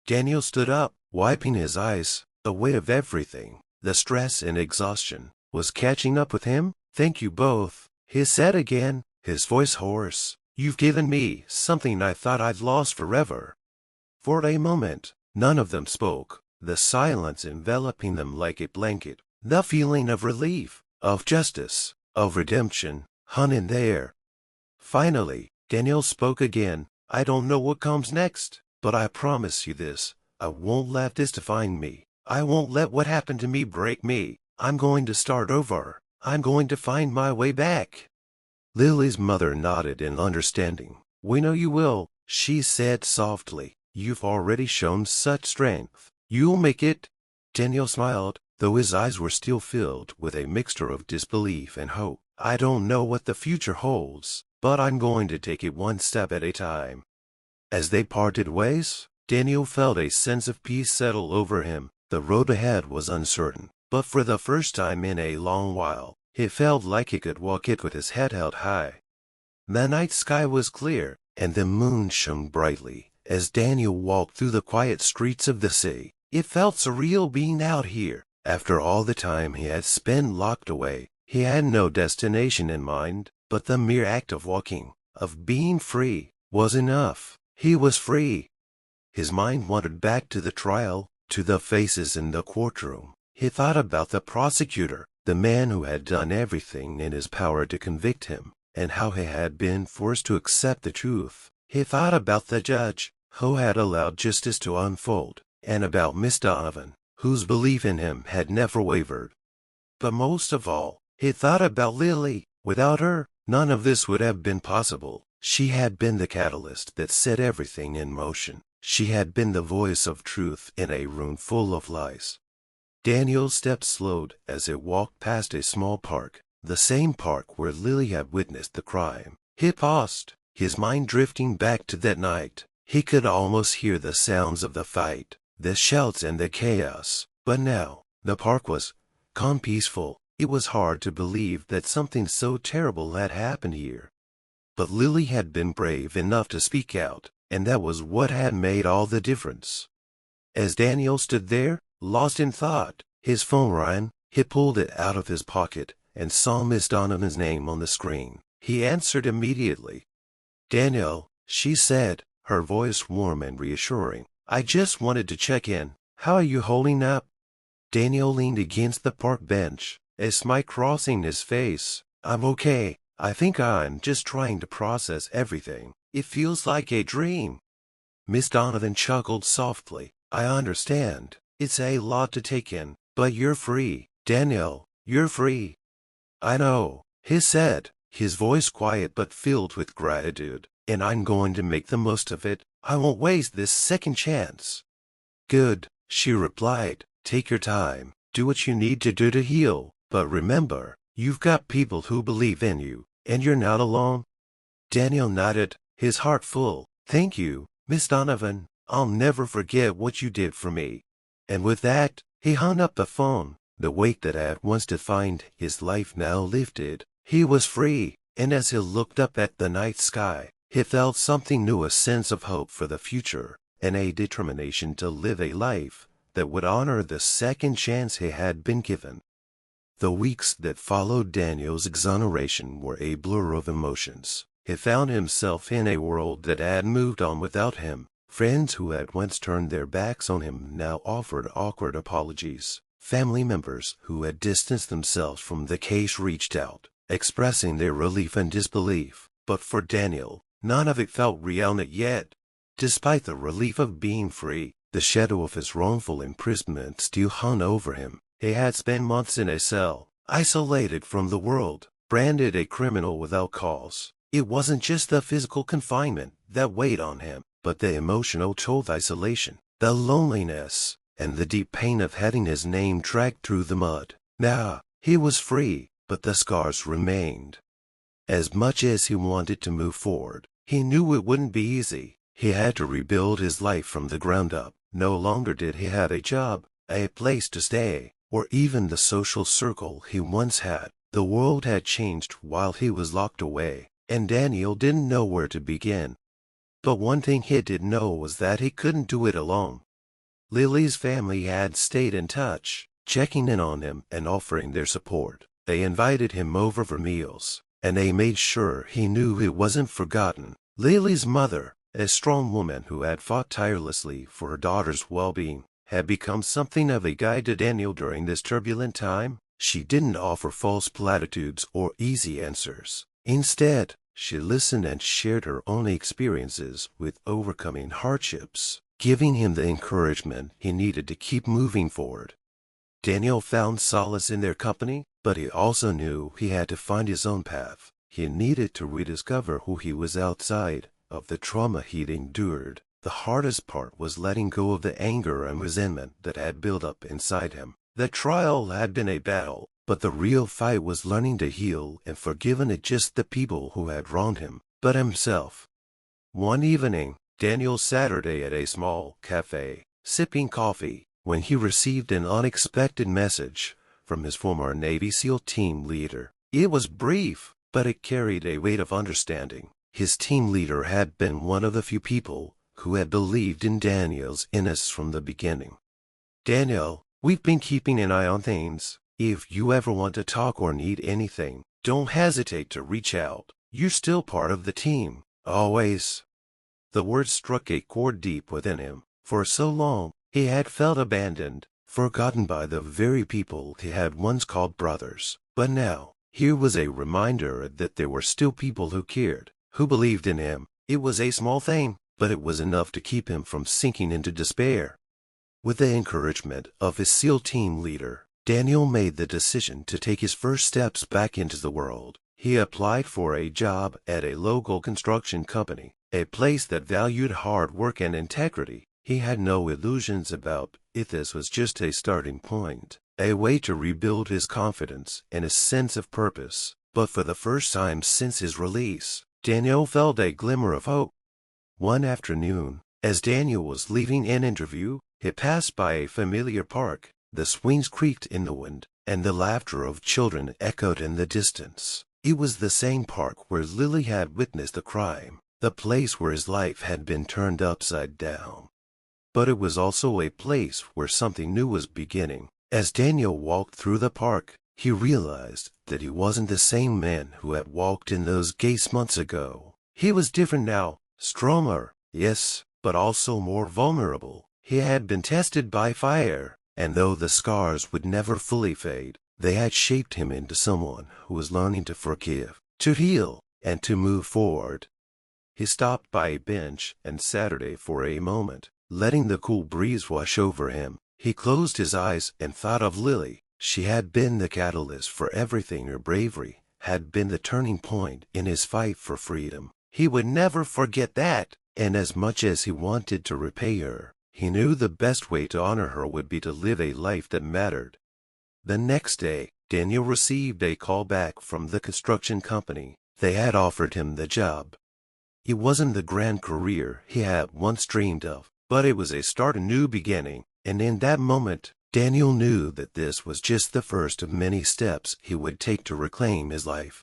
Speaker 1: Daniel stood up, wiping his eyes. The weight of everything, the stress and exhaustion, was catching up with him. "Thank you both," he said again, his voice hoarse. "You've given me something I thought I'd lost forever." For a moment, none of them spoke, the silence enveloping them like a blanket. The feeling of relief, of justice, of redemption, hung in the air. Finally, Daniel spoke again. "I don't know what comes next, but I promise you this. I won't let this define me. I won't let what happened to me break me. I'm going to start over. I'm going to find my way back." Lily's mother nodded in understanding. "We know you will," she said softly. You've already shown such strength. You'll make it." Daniel smiled, though his eyes were still filled with a mixture of disbelief and hope. "I don't know what the future holds, but I'm going to take it one step at a time." As they parted ways, Daniel felt a sense of peace settle over him. The road ahead was uncertain, but for the first time in a long while, he felt like he could walk it with his head held high. The night sky was clear, and the moon shone brightly. As Daniel walked through the quiet streets of the city, it felt surreal being out here. After all the time he had spent locked away, he had no destination in mind, but the mere act of walking, of being free, was enough. He was free. His mind wandered back to the trial, to the faces in the courtroom. He thought about the prosecutor, the man who had done everything in his power to convict him, and how he had been forced to accept the truth. He thought about the judge, who had allowed justice to unfold, and about Miss Donovan, whose belief in him had never wavered. But most of all, he thought about Lily. Without her, none of this would have been possible. She had been the catalyst that set everything in motion. She had been the voice of truth in a room full of lies. Daniel's steps slowed as he walked past a small park, the same park where Lily had witnessed the crime. He paused, his mind drifting back to that night. He could almost hear the sounds of the fight, the shouts and the chaos. But now, the park was calm, peaceful. It was hard to believe that something so terrible had happened here. But Lily had been brave enough to speak out, and that was what had made all the difference. As Daniel stood there, lost in thought, his phone rang. He pulled it out of his pocket and saw Miss Donovan's name on the screen. He answered immediately. "Daniel," she said, her voice warm and reassuring. "I just wanted to check in. How are you holding up?" Daniel leaned against the park bench, a smile crossing his face. "I'm okay. I think I'm just trying to process everything. It feels like a dream." Miss Donovan chuckled softly. "I understand. It's a lot to take in, but you're free. Daniel, you're free." "I know," he said, his voice quiet but filled with gratitude. "And I'm going to make the most of it. I won't waste this second chance." "Good," she replied. "Take your time. Do what you need to do to heal. But remember, you've got people who believe in you, and you're not alone." Daniel nodded, his heart full. "Thank you, Miss Donovan. I'll never forget what you did for me." And with that, he hung up the phone. The weight that had once defined his life now lifted. He was free, and as he looked up at the night sky, he felt something new, a sense of hope for the future, and a determination to live a life that would honor the second chance he had been given. The weeks that followed Daniel's exoneration were a blur of emotions. He found himself in a world that had moved on without him. Friends who had once turned their backs on him now offered awkward apologies. Family members who had distanced themselves from the case reached out, expressing their relief and disbelief. But for Daniel, none of it felt real not yet. Despite the relief of being free, the shadow of his wrongful imprisonment still hung over him. He had spent months in a cell, isolated from the world, branded a criminal without cause. It wasn't just the physical confinement that weighed on him, but the emotional toll of isolation, the loneliness, and the deep pain of having his name dragged through the mud. Now, he was free, but the scars remained. As much as he wanted to move forward, he knew it wouldn't be easy. He had to rebuild his life from the ground up. No longer did he have a job, a place to stay, or even the social circle he once had. The world had changed while he was locked away, and Daniel didn't know where to begin. But one thing he did know was that he couldn't do it alone. Lily's family had stayed in touch, checking in on him and offering their support. They invited him over for meals, and they made sure he knew he wasn't forgotten. Lily's mother, a strong woman who had fought tirelessly for her daughter's well-being, had become something of a guide to Daniel during this turbulent time. She didn't offer false platitudes or easy answers. Instead, she listened and shared her own experiences with overcoming hardships, giving him the encouragement he needed to keep moving forward. Daniel found solace in their company, but he also knew he had to find his own path. He needed to rediscover who he was outside of the trauma he'd endured. The hardest part was letting go of the anger and resentment that had built up inside him. The trial had been a battle, but the real fight was learning to heal and forgive not just the people who had wronged him, but himself. One evening, Daniel Saturday at a small cafe, sipping coffee, when he received an unexpected message from his former Navy SEAL team leader. It was brief, but it carried a weight of understanding. His team leader had been one of the few people who had believed in Daniel's innocence from the beginning. "Daniel, we've been keeping an eye on things. If you ever want to talk or need anything, don't hesitate to reach out. You're still part of the team. Always." The words struck a chord deep within him. For so long, he had felt abandoned, forgotten by the very people he had once called brothers. But now, here was a reminder that there were still people who cared, who believed in him. It was a small thing, but it was enough to keep him from sinking into despair. With the encouragement of his SEAL team leader, Daniel made the decision to take his first steps back into the world. He applied for a job at a local construction company, a place that valued hard work and integrity. He had no illusions about if this was just a starting point, a way to rebuild his confidence and his sense of purpose. But for the first time since his release, Daniel felt a glimmer of hope. One afternoon, as Daniel was leaving an interview, he passed by a familiar park. The swings creaked in the wind, and the laughter of children echoed in the distance. It was the same park where Lily had witnessed the crime, the place where his life had been turned upside down. But it was also a place where something new was beginning. As Daniel walked through the park, he realized that he wasn't the same man who had walked in those gates months ago. He was different now, stronger, yes, but also more vulnerable. He had been tested by fire, and though the scars would never fully fade, they had shaped him into someone who was learning to forgive, to heal, and to move forward. He stopped by a bench and Saturday for a moment, letting the cool breeze wash over him. He closed his eyes and thought of Lily. She had been the catalyst for everything. Her bravery had been the turning point in his fight for freedom. He would never forget that, and as much as he wanted to repay her, he knew the best way to honor her would be to live a life that mattered. The next day, Daniel received a call back from the construction company. They had offered him the job. It wasn't the grand career he had once dreamed of, but it was a start, a new beginning, and in that moment, Daniel knew that this was just the first of many steps he would take to reclaim his life.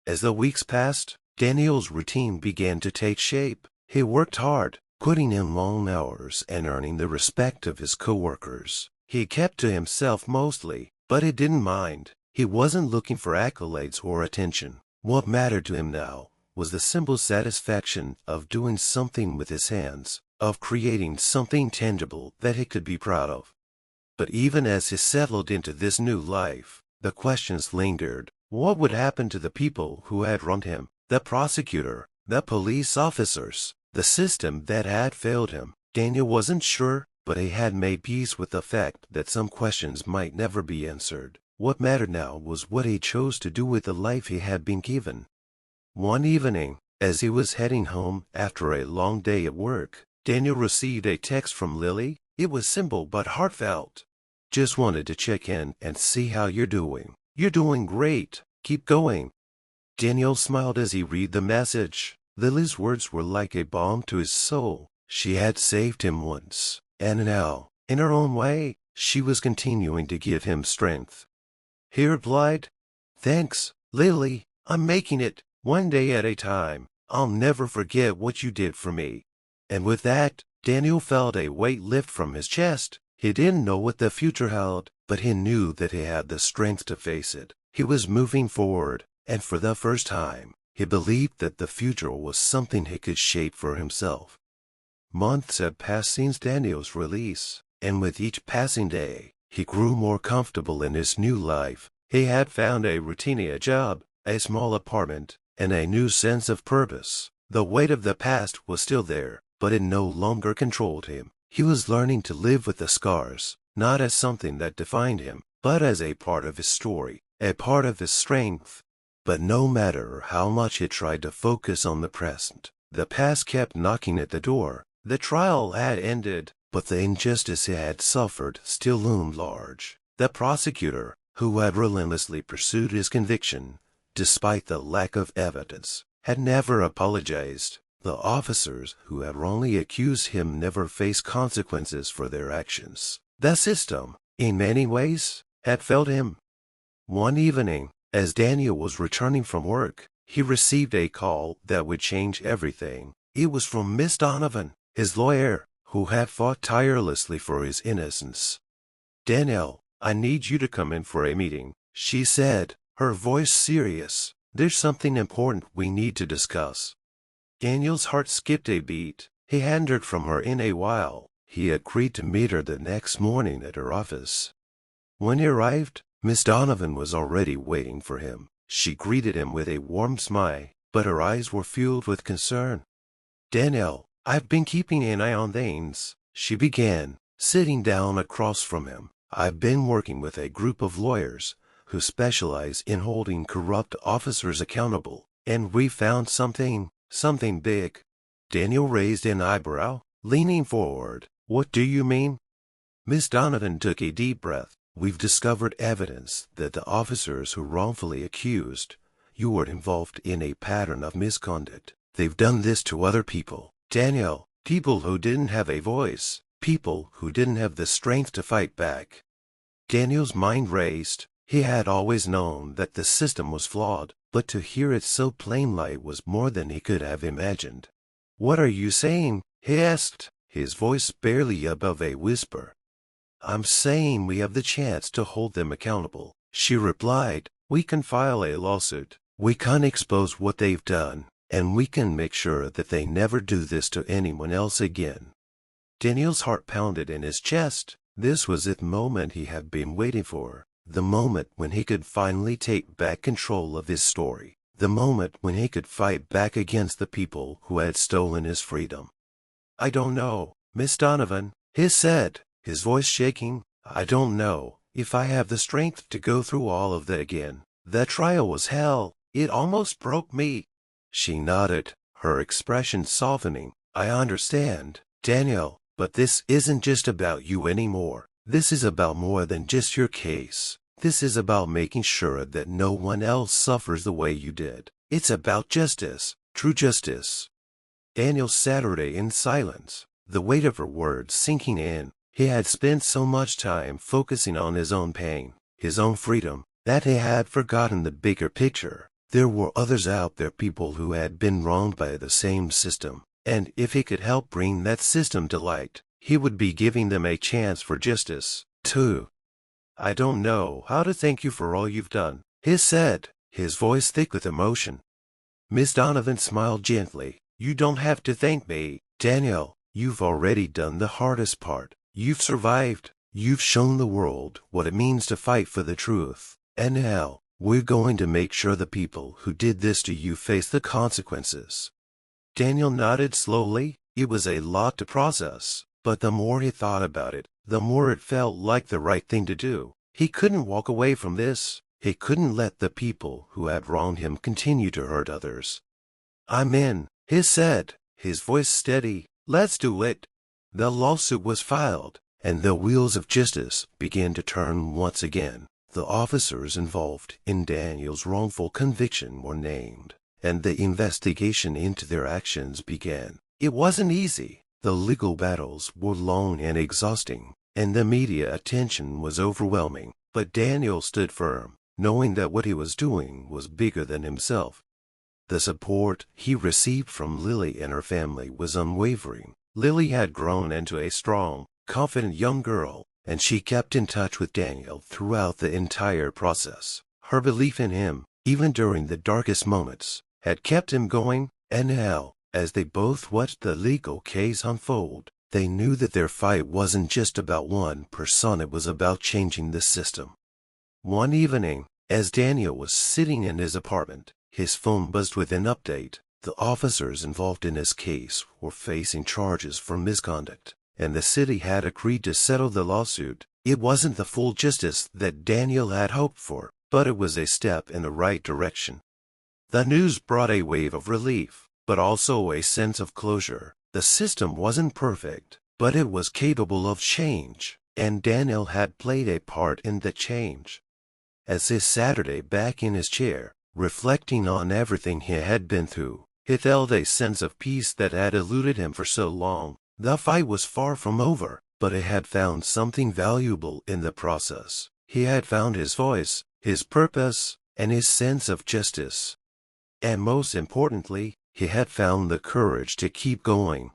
Speaker 1: As the weeks passed, Daniel's routine began to take shape. He worked hard, putting in long hours and earning the respect of his coworkers. He kept to himself mostly, but he didn't mind. He wasn't looking for accolades or attention. What mattered to him now was the simple satisfaction of doing something with his hands, of creating something tangible that he could be proud of. But even as he settled into this new life, the questions lingered. What would happen to the people who had wronged him? The prosecutor, the police officers, the system that had failed him? Daniel wasn't sure, but he had made peace with the fact that some questions might never be answered. What mattered now was what he chose to do with the life he had been given. One evening, as he was heading home after a long day at work, Daniel received a text from Lily. It was simple but heartfelt. "Just wanted to check in and see how you're doing. You're doing great. Keep going." Daniel smiled as he read the message. Lily's words were like a balm to his soul. She had saved him once, and now, in her own way, she was continuing to give him strength. He replied, "Thanks, Lily. I'm making it, one day at a time. I'll never forget what you did for me." And with that, Daniel felt a weight lift from his chest. He didn't know what the future held, but he knew that he had the strength to face it. He was moving forward, and for the first time, he believed that the future was something he could shape for himself. Months had passed since Daniel's release, and with each passing day, he grew more comfortable in his new life. He had found a routine, a job, a small apartment, and a new sense of purpose. The weight of the past was still there, but it no longer controlled him. He was learning to live with the scars, not as something that defined him, but as a part of his story, a part of his strength. But no matter how much he tried to focus on the present, the past kept knocking at the door. The trial had ended, but the injustice he had suffered still loomed large. The prosecutor, who had relentlessly pursued his conviction, despite the lack of evidence, had never apologized. The officers who had wrongly accused him never faced consequences for their actions. The system, in many ways, had failed him. One evening, as Daniel was returning from work, he received a call that would change everything. It was from Miss Donovan, his lawyer, who had fought tirelessly for his innocence. "Daniel, I need you to come in for a meeting," she said, her voice serious. "There's something important we need to discuss." Daniel's heart skipped a beat. He hadn't heard from her in a while. He had agreed to meet her the next morning at her office. When he arrived, Miss Donovan was already waiting for him. She greeted him with a warm smile, but her eyes were filled with concern. "Daniel, I've been keeping an eye on things," she began, sitting down across from him. "I've been working with a group of lawyers who specialize in holding corrupt officers accountable, and we found something big." Daniel raised an eyebrow, leaning forward. "What do you mean?" Miss Donovan took a deep breath. "We've discovered evidence that the officers who wrongfully accused you were involved in a pattern of misconduct. They've done this to other people, Daniel, people who didn't have a voice, people who didn't have the strength to fight back." Daniel's mind raced. He had always known that the system was flawed, but to hear it so plainly was more than he could have imagined. "What are you saying?" he asked, his voice barely above a whisper. "I'm saying we have the chance to hold them accountable," she replied. "We can file a lawsuit. We can expose what they've done, and we can make sure that they never do this to anyone else again." Daniel's heart pounded in his chest. This was the moment he had been waiting for. The moment when he could finally take back control of his story. The moment when he could fight back against the people who had stolen his freedom. "I don't know, Miss Donovan," he said, his voice shaking. "I don't know if I have the strength to go through all of that again. That trial was hell. It almost broke me." She nodded, her expression softening. "I understand, Daniel, but this isn't just about you anymore. This is about more than just your case. This is about making sure that no one else suffers the way you did. It's about justice, true justice." Daniel sat her in silence, the weight of her words sinking in. He had spent so much time focusing on his own pain, his own freedom, that he had forgotten the bigger picture. There were others out there, people who had been wronged by the same system, and if he could help bring that system to light, he would be giving them a chance for justice, too. "I don't know how to thank you for all you've done," he said, his voice thick with emotion. Miss Donovan smiled gently. "You don't have to thank me, Daniel. You've already done the hardest part. You've survived. You've shown the world what it means to fight for the truth. And now, we're going to make sure the people who did this to you face the consequences." Daniel nodded slowly. It was a lot to process, but the more he thought about it, the more it felt like the right thing to do. He couldn't walk away from this. He couldn't let the people who had wronged him continue to hurt others. "I'm in," he said, his voice steady. "Let's do it." The lawsuit was filed, and the wheels of justice began to turn once again. The officers involved in Daniel's wrongful conviction were named, and the investigation into their actions began. It wasn't easy. The legal battles were long and exhausting, and the media attention was overwhelming. But Daniel stood firm, knowing that what he was doing was bigger than himself. The support he received from Lily and her family was unwavering. Lily had grown into a strong, confident young girl, and she kept in touch with Daniel throughout the entire process. Her belief in him, even during the darkest moments, had kept him going, and now, as they both watched the legal case unfold, they knew that their fight wasn't just about one person, it was about changing the system. One evening, as Daniel was sitting in his apartment, his phone buzzed with an update. The officers involved in his case were facing charges for misconduct, and the city had agreed to settle the lawsuit. It wasn't the full justice that Daniel had hoped for, but it was a step in the right direction. The news brought a wave of relief, but also a sense of closure. The system wasn't perfect, but it was capable of change, and Daniel had played a part in the change. As he Saturday back in his chair, reflecting on everything he had been through, he felt a sense of peace that had eluded him for so long. The fight was far from over, but he had found something valuable in the process. He had found his voice, his purpose, and his sense of justice. And most importantly, he had found the courage to keep going.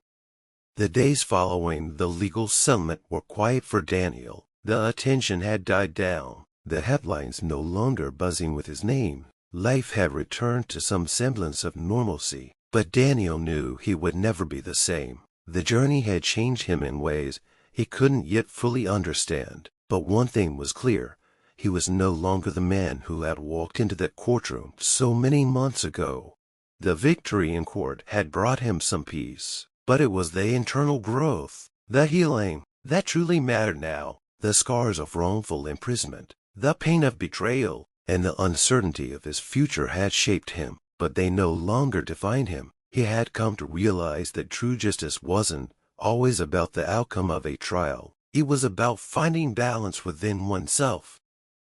Speaker 1: The days following the legal settlement were quiet for Daniel. The attention had died down, the headlines no longer buzzing with his name. Life had returned to some semblance of normalcy, but Daniel knew he would never be the same. The journey had changed him in ways he couldn't yet fully understand, but one thing was clear. He was no longer the man who had walked into that courtroom so many months ago. The victory in court had brought him some peace, but it was the internal growth, the healing, that truly mattered now. The scars of wrongful imprisonment, the pain of betrayal, and the uncertainty of his future had shaped him, but they no longer defined him. He had come to realize that true justice wasn't always about the outcome of a trial. It was about finding balance within oneself.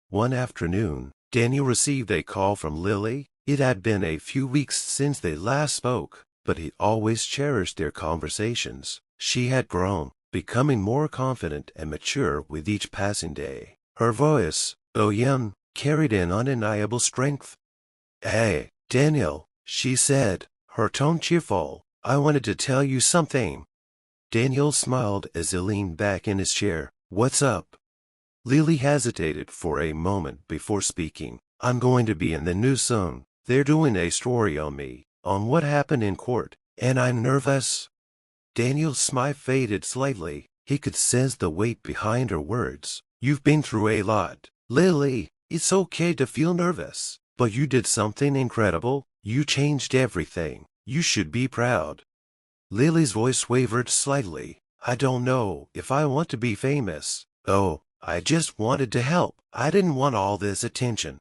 Speaker 1: One afternoon, Daniel received a call from Lily. It had been a few weeks since they last spoke, but he always cherished their conversations. She had grown, becoming more confident and mature with each passing day. Her voice, though young, carried an undeniable strength. "Hey, Daniel," she said, her tone cheerful. "I wanted to tell you something." Daniel smiled as he leaned back in his chair. "What's up?" Lily hesitated for a moment before speaking. "I'm going to be in the news soon. They're doing a story on me, on what happened in court, and I'm nervous." Daniel's smile faded slightly. He could sense the weight behind her words. "You've been through a lot, Lily. It's okay to feel nervous, but you did something incredible. You changed everything. You should be proud." Lily's voice wavered slightly. "I don't know if I want to be famous. Oh, I just wanted to help. I didn't want all this attention."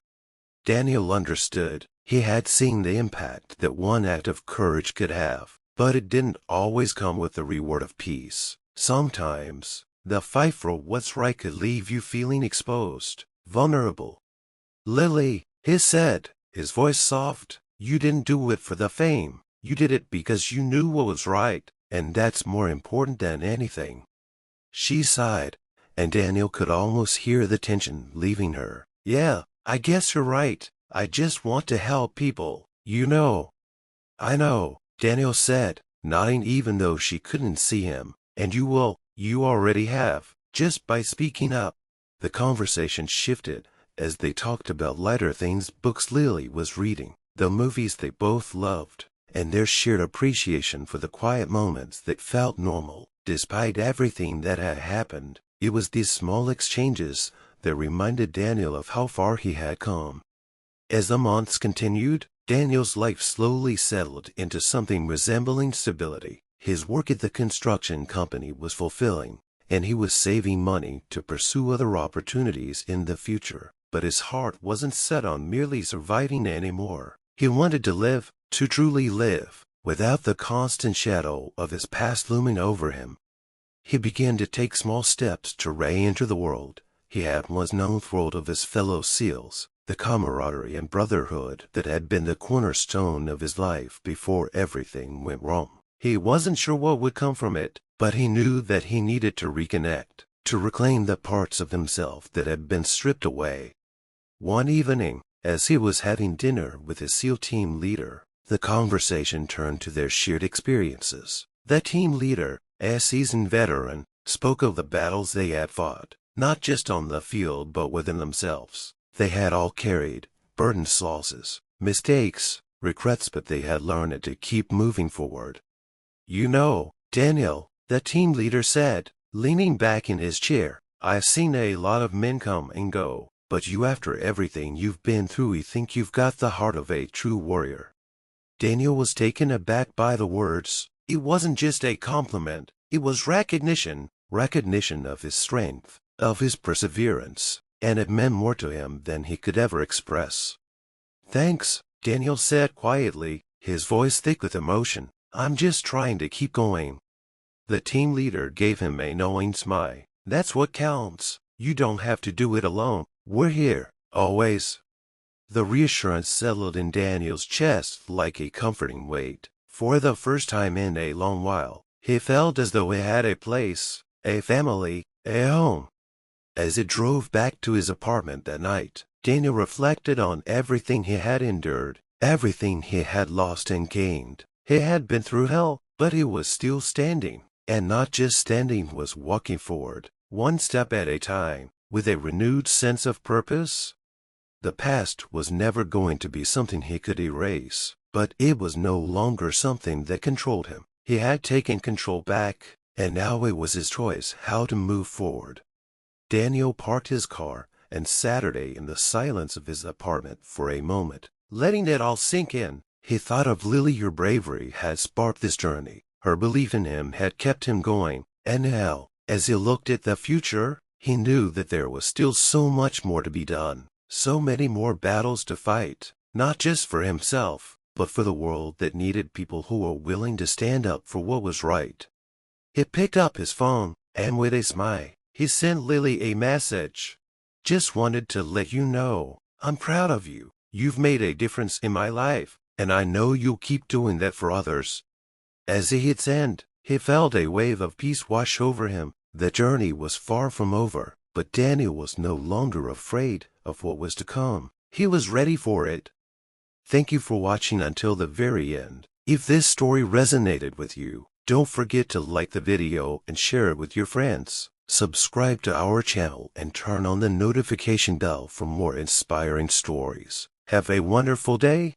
Speaker 1: Daniel understood. He had seen the impact that one act of courage could have, but it didn't always come with the reward of peace. Sometimes, the fight for what's right could leave you feeling exposed, vulnerable. "Lily," he said, his voice soft, "you didn't do it for the fame. You did it because you knew what was right, and that's more important than anything." She sighed, and Daniel could almost hear the tension leaving her. "Yeah, I guess you're right. I just want to help people, you know." "I know," Daniel said, nodding even though she couldn't see him. "And you will. You already have, just by speaking up." The conversation shifted as they talked about lighter things, books Lily was reading, the movies they both loved, and their shared appreciation for the quiet moments that felt normal, despite everything that had happened. It was these small exchanges that reminded Daniel of how far he had come. As the months continued, Daniel's life slowly settled into something resembling stability. His work at the construction company was fulfilling, and he was saving money to pursue other opportunities in the future. But his heart wasn't set on merely surviving anymore. He wanted to live, to truly live, without the constant shadow of his past looming over him. He began to take small steps to re-enter the world he had once known, the world of his fellow SEALs, the camaraderie and brotherhood that had been the cornerstone of his life before everything went wrong. He wasn't sure what would come from it, but he knew that he needed to reconnect, to reclaim the parts of himself that had been stripped away. One evening, as he was having dinner with his SEAL team leader, the conversation turned to their shared experiences. The team leader, a seasoned veteran, spoke of the battles they had fought, not just on the field but within themselves. They had all carried burdens, losses, mistakes, regrets, but they had learned to keep moving forward. "You know, Daniel," the team leader said, leaning back in his chair, "I've seen a lot of men come and go, but you, after everything you've been through, I think you've got the heart of a true warrior." Daniel was taken aback by the words. It wasn't just a compliment, it was recognition of his strength, of his perseverance, and it meant more to him than he could ever express. "Thanks," Daniel said quietly, his voice thick with emotion. I'm just trying to keep going." The team leader gave him a knowing smile. "That's what counts. You don't have to do it alone. We're here, always." The reassurance settled in Daniel's chest like a comforting weight. For the first time in a long while, he felt as though he had a place, a family, a home. As he drove back to his apartment that night, Daniel reflected on everything he had endured, everything he had lost and gained. He had been through hell, but he was still standing. And not just standing, was walking forward, one step at a time, with a renewed sense of purpose. The past was never going to be something he could erase, but it was no longer something that controlled him. He had taken control back, and now it was his choice how to move forward. Daniel parked his car and Saturday in the silence of his apartment for a moment, letting it all sink in. He thought of Lily. Her bravery had sparked this journey. Her belief in him had kept him going, and now, as he looked at the future, he knew that there was still so much more to be done, so many more battles to fight, not just for himself, but for the world that needed people who were willing to stand up for what was right. He picked up his phone, and with a smile, he sent Lily a message. "Just wanted to let you know, I'm proud of you. You've made a difference in my life, and I know you'll keep doing that for others." As he hit send, he felt a wave of peace wash over him. The journey was far from over, but Daniel was no longer afraid of what was to come. He was ready for it. Thank you for watching until the very end. If this story resonated with you, don't forget to like the video and share it with your friends. Subscribe to our channel and turn on the notification bell for more inspiring stories. Have a wonderful day.